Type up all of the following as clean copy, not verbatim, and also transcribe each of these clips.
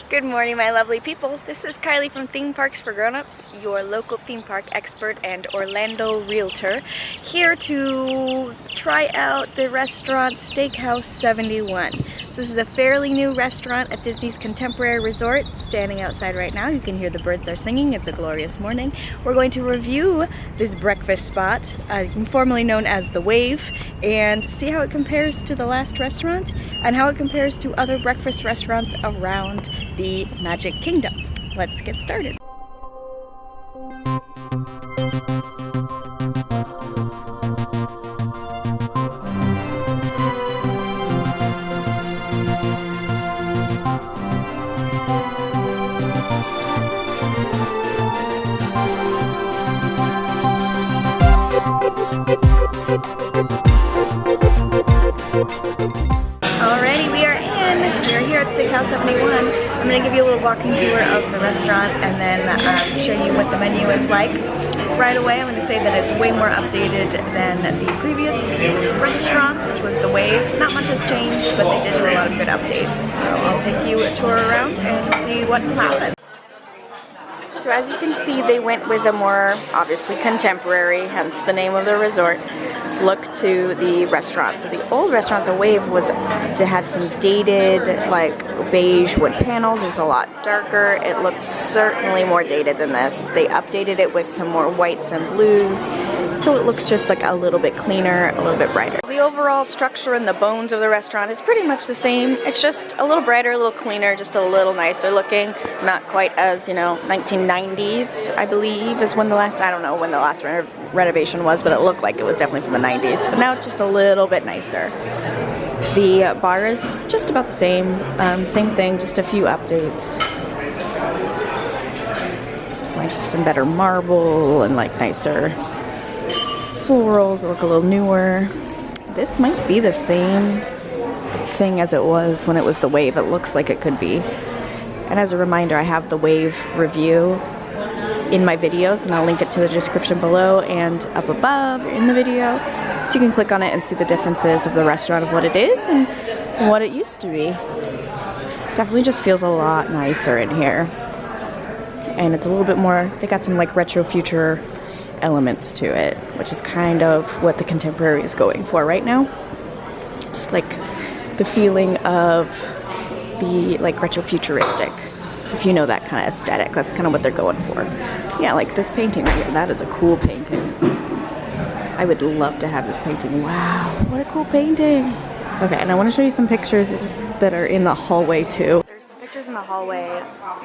Good morning, my lovely people. This is Kylie from Theme Parks for Grown-Ups, your local theme park expert and Orlando realtor, here to try out the restaurant Steakhouse 71. So this is a fairly new restaurant at Disney's Contemporary Resort. Standing outside right now, you can hear the birds are singing. It's a glorious morning. We're going to review this breakfast spot, formerly known as The Wave, and see how it compares to the last restaurant and how it compares to other breakfast restaurants around the Magic Kingdom. Let's get started. Alrighty, we are in. We are here at Steakhouse 71. I'm going to give you a little walking tour of the restaurant and then show you what the menu is like. Right away, I'm going to say that it's way more updated than the previous restaurant, which was The Wave. Not much has changed, but they did do a lot of good updates. So I'll take you a tour around and see what's poppin'. So as you can see, they went with a more, obviously, contemporary, hence the name of the resort, look to the restaurant. So the old restaurant, The Wave, had some dated, like, beige wood panels. It was a lot darker. It looked certainly more dated than this. They updated it with some more whites and blues, so it looks just like a little bit cleaner, a little bit brighter. The overall structure and the bones of the restaurant is pretty much the same. It's just a little brighter, a little cleaner, just a little nicer looking. Not quite as, 1990s, I believe, is when the last, I don't know when the last renovation was, but it looked like it was definitely from the 90s. But now it's just a little bit nicer. The bar is just about the same, same thing, just a few updates. Like some better marble and like nicer florals that look a little newer. This might be the same thing as it was when it was The Wave. It looks like it could be. And as a reminder, I have The Wave review in my videos, and I'll link it to the description below and up above in the video, so you can click on it and see the differences of the restaurant, of what it is and what it used to be. Definitely just feels a lot nicer in here, and it's a little bit more, they got some like retro future elements to it, which is kind of what the Contemporary is going for right now. Just like the feeling of the like retro futuristic, if you know that kind of aesthetic. That's kind of what they're going for. Yeah, like this painting right here, that is a cool painting. I would love to have this painting. Wow, what a cool painting. Okay, and I want to show you some pictures that are in the hallway too. There's some pictures in the hallway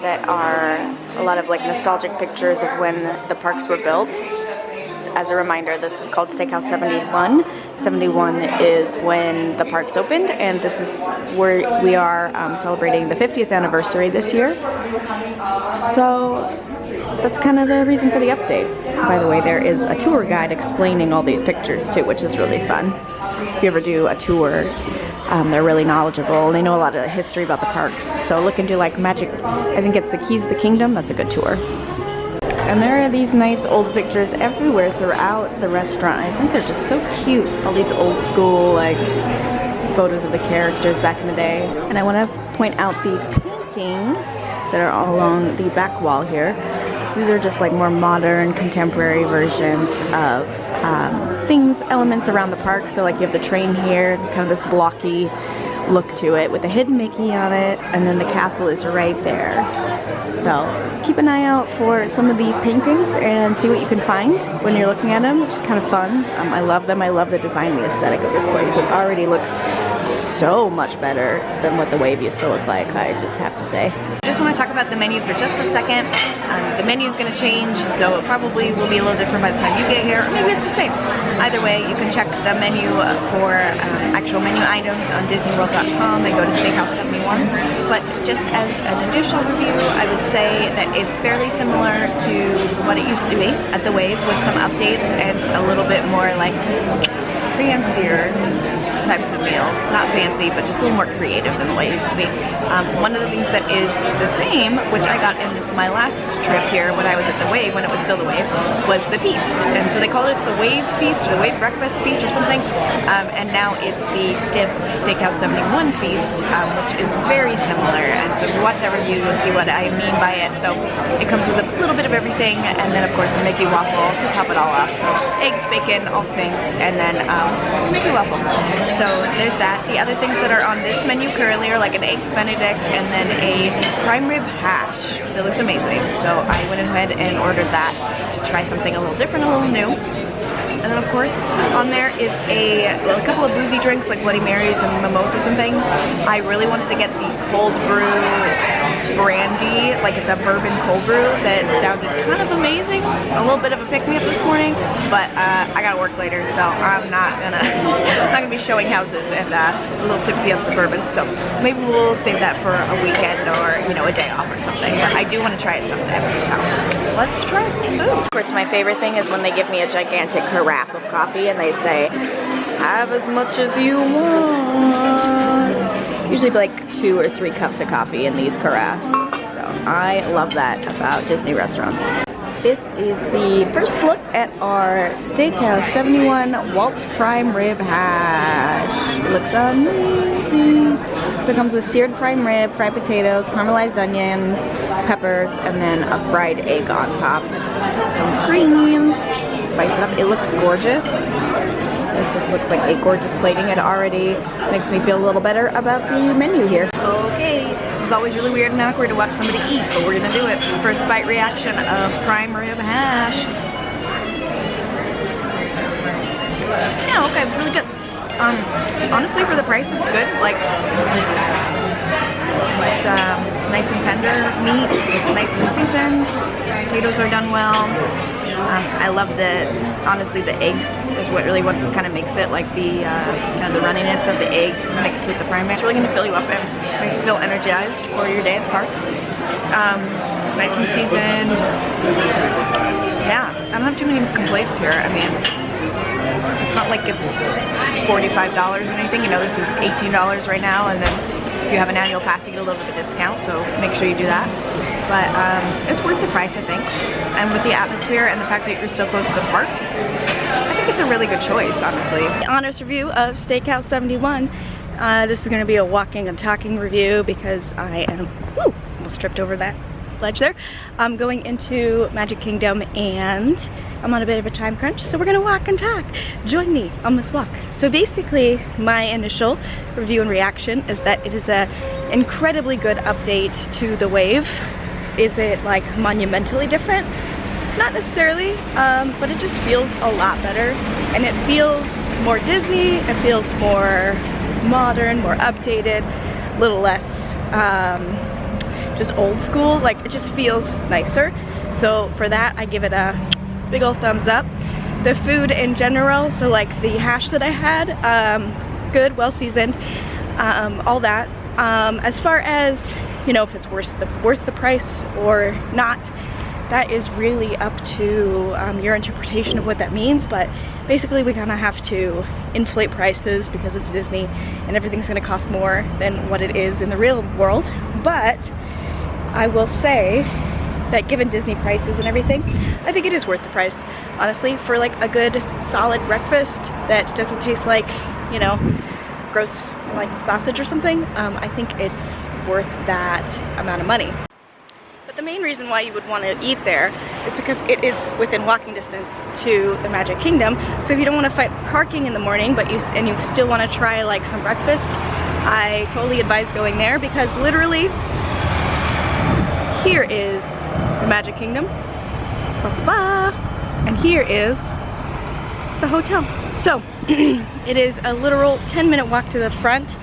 that are a lot of like nostalgic pictures of when the parks were built. As a reminder, this is called Steakhouse 71. 71 is when the parks opened, and this is where we are celebrating the 50th anniversary this year. So that's kind of the reason for the update. By the way, there is a tour guide explaining all these pictures too, which is really fun. If you ever do a tour, they're really knowledgeable. They know a lot of history about the parks. So look into like Magic, I think it's the Keys to the Kingdom. That's a good tour. And there are these nice old pictures everywhere throughout the restaurant. I think they're just so cute. All these old school like photos of the characters back in the day. And I want to point out these paintings that are all along the back wall here. So these are just like more modern, contemporary versions of things, elements around the park. So like you have the train here, kind of this blocky look to it with a hidden Mickey on it, and then the castle is right there. So keep an eye out for some of these paintings and see what you can find when you're looking at them. It's just kind of fun. I love them. I love the design, the aesthetic of this place. It already looks so much better than what The Wave used to look like, I just have to say. I just want to talk about the menu for just a second. The menu is going to change, so it probably will be a little different by the time you get here, or maybe it's the same. Either way, you can check the menu for actual menu items on DisneyWorld.com and go to Steakhouse 71. But just as an initial review, I would say that it's fairly similar to what it used to be at The Wave, with some updates and a little bit more like fancier types of meals. Not fancy, but just a little more creative than the way it used to be. One of the things that is the same, which I got in my last trip here when I was at The Wave, when it was still The Wave, was the feast. And so they called it the Wave Feast or the Wave Breakfast Feast or something. And now it's the Steakhouse 71 Feast, which is very similar. And it's a watch that review, you'll see what I mean by it. So it comes with a little bit of everything, and then of course a Mickey waffle to top it all off. So eggs, bacon, all things, and then Mickey waffle. So there's that. The other things that are on this menu currently are like an eggs Benedict and then a prime rib hash. It looks amazing. So I went ahead and ordered that to try something a little different, a little new. And then of course, on there is a couple of boozy drinks like Bloody Marys and mimosas and things. I really wanted to get the cold brew brandy, like it's a bourbon cold brew that sounded kind of amazing. A little bit of a pick-me-up this morning, but I gotta work later, so I'm not gonna be showing houses and a little tipsy on suburban. So maybe we'll save that for a weekend or, you know, a day off or something. But I do want to try it someday. So let's try some food. Of course, my favorite thing is when they give me a gigantic carafe of coffee and they say, have as much as you want. Usually like 2 or 3 cups of coffee in these carafes. So I love that about Disney restaurants. This is the first look at our Steakhouse 71 Waltz Prime Rib Hash. It looks amazing. So it comes with seared prime rib, fried potatoes, caramelized onions, peppers, and then a fried egg on top. Some greens, spice it up. It looks gorgeous. It just looks like a gorgeous plating. It already makes me feel a little better about the menu here. Okay, it's always really weird and awkward to watch somebody eat, but we're gonna do it. First bite reaction of prime rib hash. Yeah, okay, really good. Honestly, for the price, it's good. Like, it's nice and tender meat. It's nice and seasoned. Potatoes are done well. I love honestly, the egg is what kind of makes it, like the kind of the runniness of the egg mixed with the prime. It's really going to fill you up and make you feel energized for your day at the park. Nice and seasoned. Yeah, I don't have too many complaints here. I mean, it's not like it's $45 or anything. You know, this is $18 right now, and then if you have an annual pass, you get a little bit of a discount, so make sure you do that. But it's worth the price, I think. And with the atmosphere and the fact that you're so close to the parks, I think it's a really good choice, honestly. The honest review of Steakhouse 71. This is going to be a walking and talking review because I am, almost tripped over that ledge there. I'm going into Magic Kingdom and I'm on a bit of a time crunch, so we're gonna walk and talk. Join me on this walk. So basically, my initial review and reaction is that it is a incredibly good update to the Wave. Is it like monumentally different? Not necessarily, but it just feels a lot better, and it feels more Disney. It feels more modern, more updated, a little less just old school. Like, it just feels nicer. So for that, I give it a big old thumbs up. The food in general, so like the hash that I had, good, well seasoned, all that. As far as, you know, if it's worth the price or not, that is really up to your interpretation of what that means. But basically, we kind of have to inflate prices because it's Disney and everything's going to cost more than what it is in the real world. But I will say that given Disney prices and everything, I think it is worth the price, honestly, for like a good solid breakfast that doesn't taste like, you know, gross like sausage or something. I think it's worth that amount of money. But the main reason why you would want to eat there is because it is within walking distance to the Magic Kingdom. So if you don't want to fight parking in the morning, but you still want to try like some breakfast, I totally advise going there, because literally here is the Magic Kingdom, and here is the hotel. So it is a literal 10-minute walk to the front,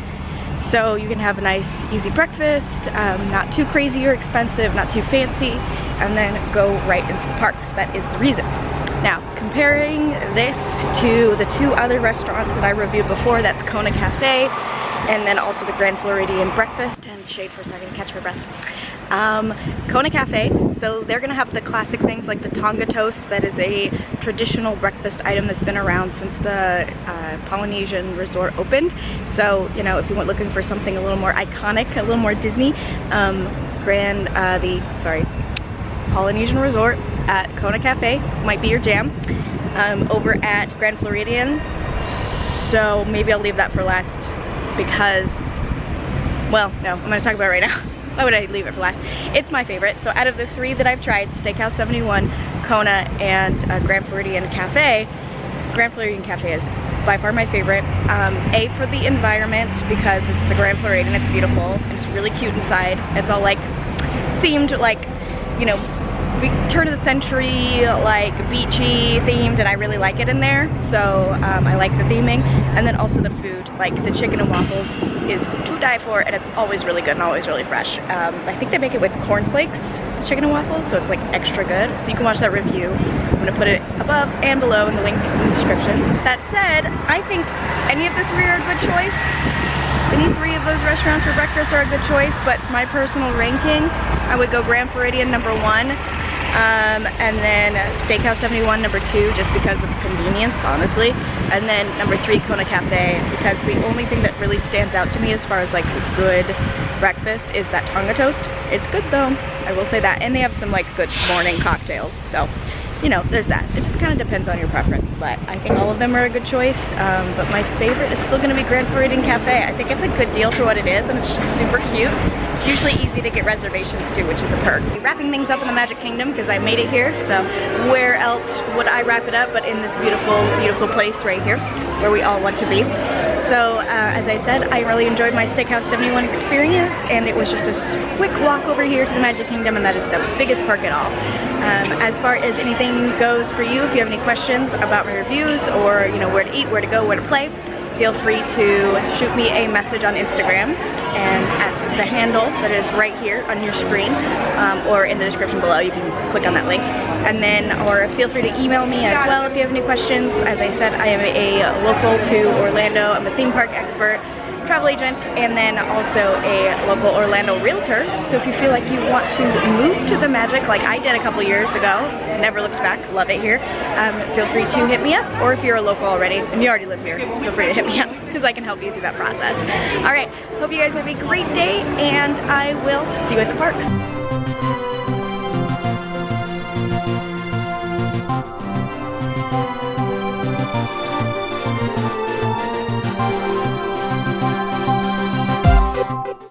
so you can have a nice easy breakfast, not too crazy or expensive, not too fancy, and then go right into the parks. That is the reason. Now, comparing this to the 2 other restaurants that I reviewed before, that's Kona Cafe and then also the Grand Floridian breakfast, and shade for a second, catch my breath. Kona Cafe, so they're gonna have the classic things like the Tonga toast. That is a traditional breakfast item that's been around since the Polynesian resort opened. So, you know, if you were looking for something a little more iconic, a little more Disney, Polynesian resort at Kona Cafe might be your jam. Over at Grand Floridian, so maybe I'll leave that for last because, well, no, I'm gonna talk about it right now. why would I leave it for last? It's my favorite. So out of the 3 that I've tried, Steakhouse 71, Kona, and Grand Floridian Cafe, Grand Floridian Cafe is by far my favorite. A, for the environment, because it's the Grand Floridian, it's beautiful, and it's really cute inside. It's all like themed, like, you know, turn of the century, like beachy themed, and I really like it in there. So I like the theming, and then also the food, like the chicken and waffles is to die for, and it's always really good and always really fresh. I think they make it with cornflakes, chicken and waffles, so it's like extra good. So you can watch that review. I'm gonna put it above and below in the link in the description. That said, I think any of the 3 are a good choice. Any 3 of those restaurants for breakfast are a good choice, but my personal ranking, I would go Grand Floridian number 1, and then Steakhouse 71 number 2, just because of convenience, honestly, and then number 3, Kona Cafe, because the only thing that really stands out to me as far as like good breakfast is that tonga toast. It's good though, I will say that, and they have some like good morning cocktails, so you know, there's that. It just kind of depends on your preference, but I think all of them are a good choice. But my favorite is still going to be Grand Floridian Cafe. I think it's a good deal for what it is, and it's just super cute. It's usually easy to get reservations too, which is a perk. Wrapping things up in the Magic Kingdom, because I made it here, so where else would I wrap it up but in this beautiful, beautiful place right here, where we all want to be. So, as I said, I really enjoyed my Steakhouse 71 experience, and it was just a quick walk over here to the Magic Kingdom, and that is the biggest perk at all. As far as anything goes for you, if you have any questions about my reviews, or you know, where to eat, where to go, where to play, feel free to shoot me a message on Instagram, and at the handle that is right here on your screen, or in the description below. You can click on that link, and then, or feel free to email me as well if you have any questions. As I said, I am a local to Orlando. I'm a theme park expert, travel agent, and then also a local Orlando realtor. So if you feel like you want to move to the Magic like I did a couple years ago, never looked back, love it here, feel free to hit me up. Or if you're a local already and you already live here, feel free to hit me up, because I can help you through that process. All right, hope you guys have a great day, and I will see you at the parks.